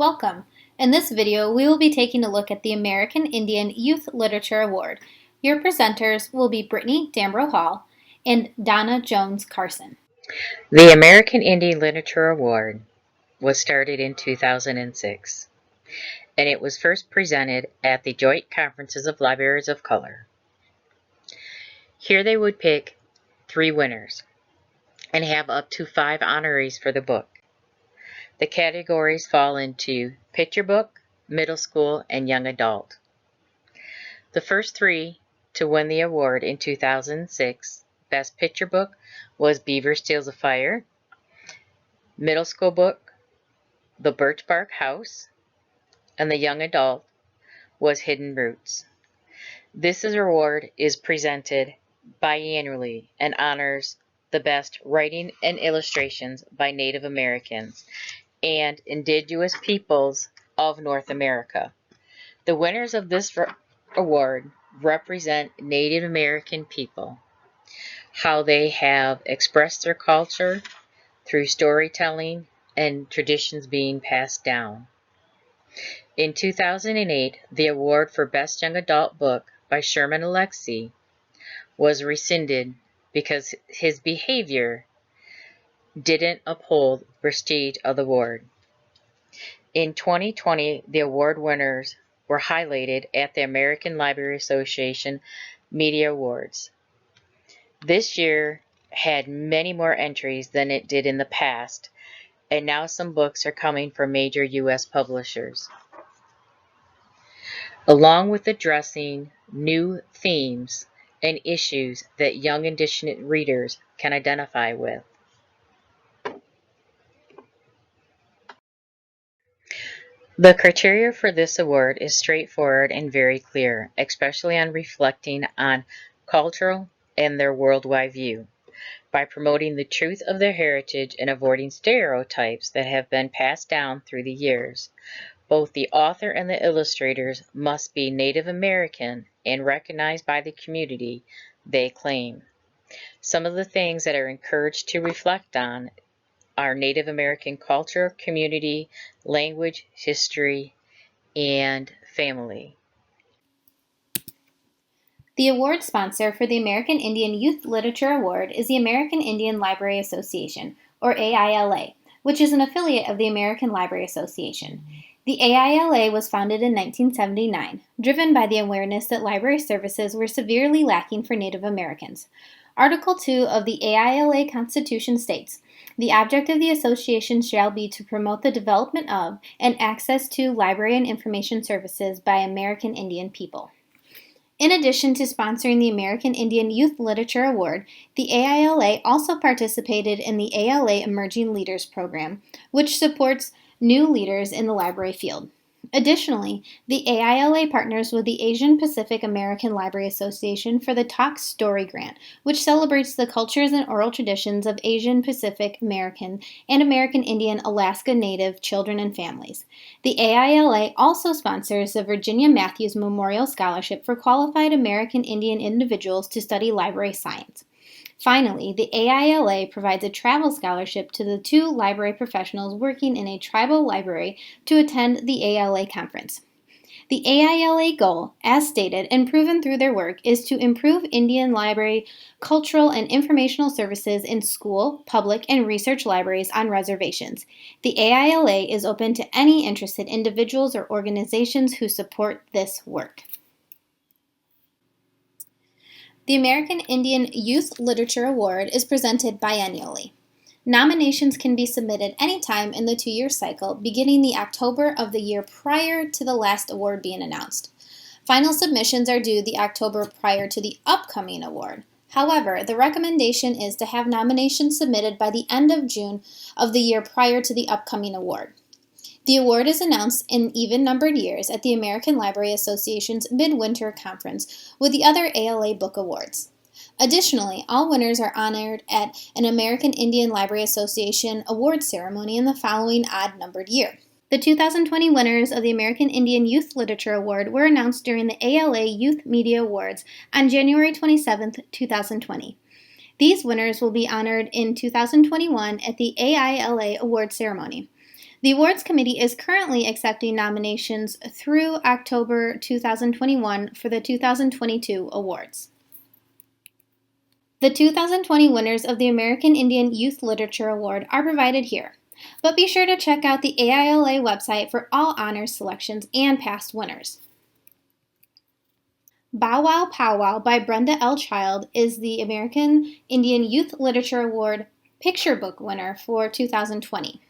Welcome! In this video, we will be taking a look at the American Indian Youth Literature Award. Your presenters will be Brittney Dambro Hall and Donna Jones Carson. The American Indian Literature Award was started in 2006, and it was first presented at the Joint Conferences of Libraries of Color. Here they would pick 3 winners and have up to 5 honorees for the book. The categories fall into picture book, middle school, and young adult. The first 3 to win the award in 2006, Best Picture Book was Beaver Steals a Fire, middle school book, The Birch Bark House, and the young adult was Hidden Roots. This award is presented biannually and honors the best writing and illustrations by Native Americans and indigenous peoples of North America. The winners of this award represent Native American people, how they have expressed their culture through storytelling and traditions being passed down. In 2008, the award for Best Young Adult Book by Sherman Alexie was rescinded because his behavior didn't uphold the prestige of the award. In 2020, the award winners were highlighted at the American Library Association Media Awards. This year had many more entries than it did in the past, and now some books are coming from major U.S. publishers. Along with addressing new themes and issues that young Indigenous readers can identify with. The criteria for this award is straightforward and very clear, especially on reflecting on cultural and their worldwide view, by promoting the truth of their heritage and avoiding stereotypes that have been passed down through the years. Both the author and the illustrators must be Native American and recognized by the community they claim. Some of the things that are encouraged to reflect on are Native American culture, community, language, history, and family. The award sponsor for the American Indian Youth Literature Award is the American Indian Library Association, or AILA, which is an affiliate of the American Library Association. The AILA was founded in 1979, driven by the awareness that library services were severely lacking for Native Americans. Article 2 of the AILA Constitution states, "The object of the association shall be to promote the development of and access to library and information services by American Indian people." In addition to sponsoring the American Indian Youth Literature Award, the AILA also participated in the ALA Emerging Leaders Program, which supports new leaders in the library field. Additionally, the AILA partners with the Asian Pacific American Library Association for the Talk Story Grant, which celebrates the cultures and oral traditions of Asian Pacific American and American Indian Alaska Native children and families. The AILA also sponsors the Virginia Matthews Memorial Scholarship for qualified American Indian individuals to study library science. Finally, the AILA provides a travel scholarship to the 2 library professionals working in a tribal library to attend the AILA conference. The AILA goal, as stated and proven through their work, is to improve Indian library cultural and informational services in school, public, and research libraries on reservations. The AILA is open to any interested individuals or organizations who support this work. The American Indian Youth Literature Award is presented biennially. Nominations can be submitted anytime in the 2-year cycle, beginning the October of the year prior to the last award being announced. Final submissions are due the October prior to the upcoming award. However, the recommendation is to have nominations submitted by the end of June of the year prior to the upcoming award. The award is announced in even-numbered years at the American Library Association's Midwinter Conference with the other ALA book awards. Additionally, all winners are honored at an American Indian Library Association award ceremony in the following odd-numbered year. The 2020 winners of the American Indian Youth Literature Award were announced during the ALA Youth Media Awards on January 27, 2020. These winners will be honored in 2021 at the AILA award ceremony. The awards committee is currently accepting nominations through October 2021 for the 2022 awards. The 2020 winners of the American Indian Youth Literature Award are provided here, but be sure to check out the AILA website for all honors selections and past winners. Bow Wow Powwow by Brenda L. Child is the American Indian Youth Literature Award picture book winner for 2020.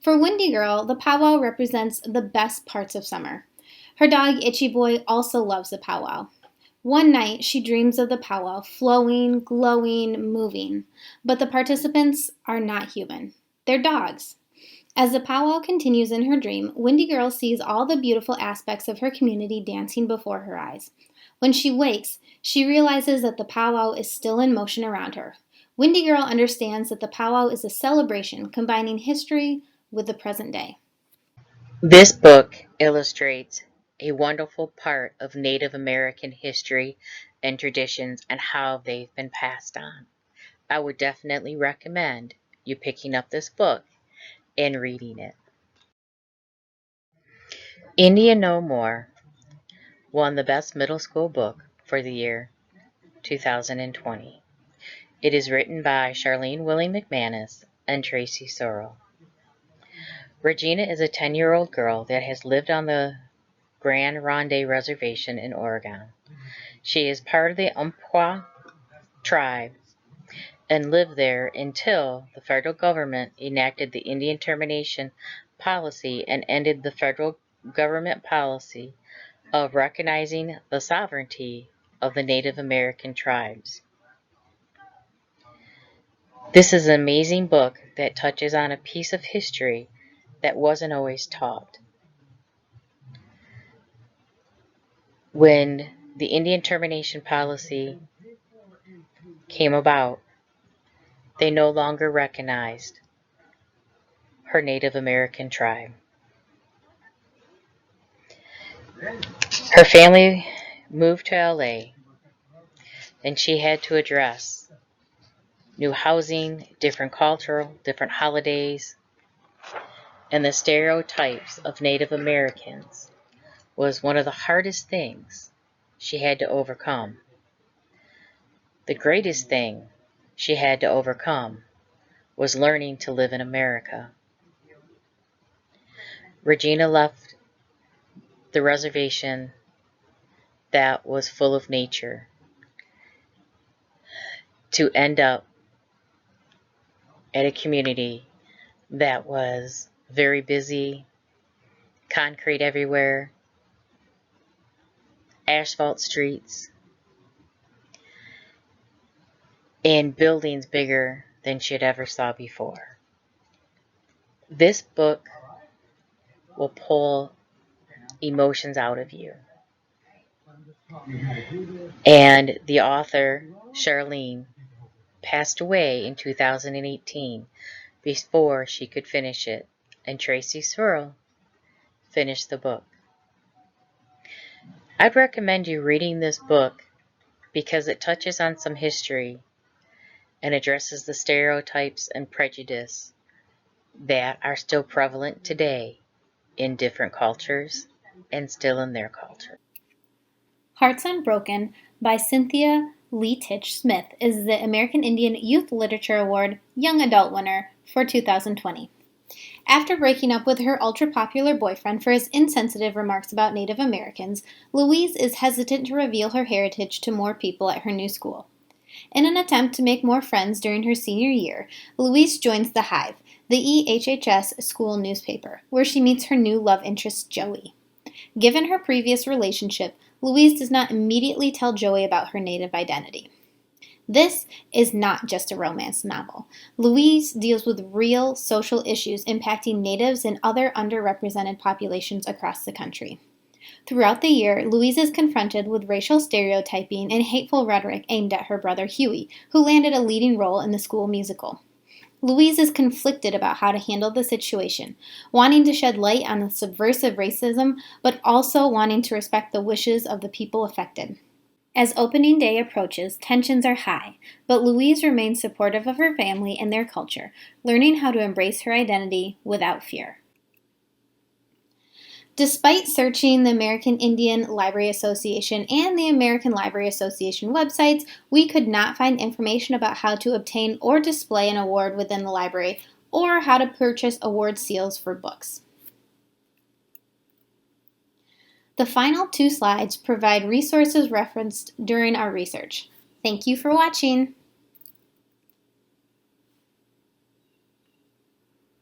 For Windy Girl, the powwow represents the best parts of summer. Her dog Itchy Boy also loves the powwow. One night, she dreams of the powwow flowing, glowing, moving, but the participants are not human. They're dogs. As the powwow continues in her dream, Windy Girl sees all the beautiful aspects of her community dancing before her eyes. When she wakes, she realizes that the powwow is still in motion around her. Windy Girl understands that the powwow is a celebration combining history with the present day. This book illustrates a wonderful part of Native American history and traditions and how they've been passed on. I would definitely recommend you picking up this book and reading it. India No More won the Best Middle School Book for the year 2020. It is written by Charlene Willing McManus and Tracy Sorrell. Regina is a 10-year-old girl that has lived on the Grand Ronde Reservation in Oregon. She is part of the Umpqua tribe and lived there until the federal government enacted the Indian Termination Policy and ended the federal government policy of recognizing the sovereignty of the Native American tribes. This is an amazing book that touches on a piece of history that wasn't always taught. When the Indian Termination Policy came about, they no longer recognized her Native American tribe. Her family moved to LA, and she had to address new housing, different cultural, different holidays, and the stereotypes of Native Americans was one of the hardest things she had to overcome. The greatest thing she had to overcome was learning to live in America. Regina left the reservation that was full of nature to end up at a community that was very busy, concrete everywhere, asphalt streets, and buildings bigger than she had ever saw before. This book will pull emotions out of you. And the author, Charlene, passed away in 2018 before she could finish it, and Tracy Sorrell finished the book. I'd recommend you reading this book because it touches on some history and addresses the stereotypes and prejudice that are still prevalent today in different cultures and still in their culture. Hearts Unbroken by Cynthia Lee Titch Smith is the American Indian Youth Literature Award Young Adult winner for 2020. After breaking up with her ultra-popular boyfriend for his insensitive remarks about Native Americans, Louise is hesitant to reveal her heritage to more people at her new school. In an attempt to make more friends during her senior year, Louise joins The Hive, the EHHS school newspaper, where she meets her new love interest, Joey. Given her previous relationship, Louise does not immediately tell Joey about her Native identity. This is not just a romance novel. Louise deals with real social issues impacting Natives and other underrepresented populations across the country. Throughout the year, Louise is confronted with racial stereotyping and hateful rhetoric aimed at her brother Huey, who landed a leading role in the school musical. Louise is conflicted about how to handle the situation, wanting to shed light on the subversive racism, but also wanting to respect the wishes of the people affected. As opening day approaches, tensions are high, but Louise remains supportive of her family and their culture, learning how to embrace her identity without fear. Despite searching the American Indian Library Association and the American Library Association websites, we could not find information about how to obtain or display an award within the library or how to purchase award seals for books. The final 2 slides provide resources referenced during our research. Thank you for watching.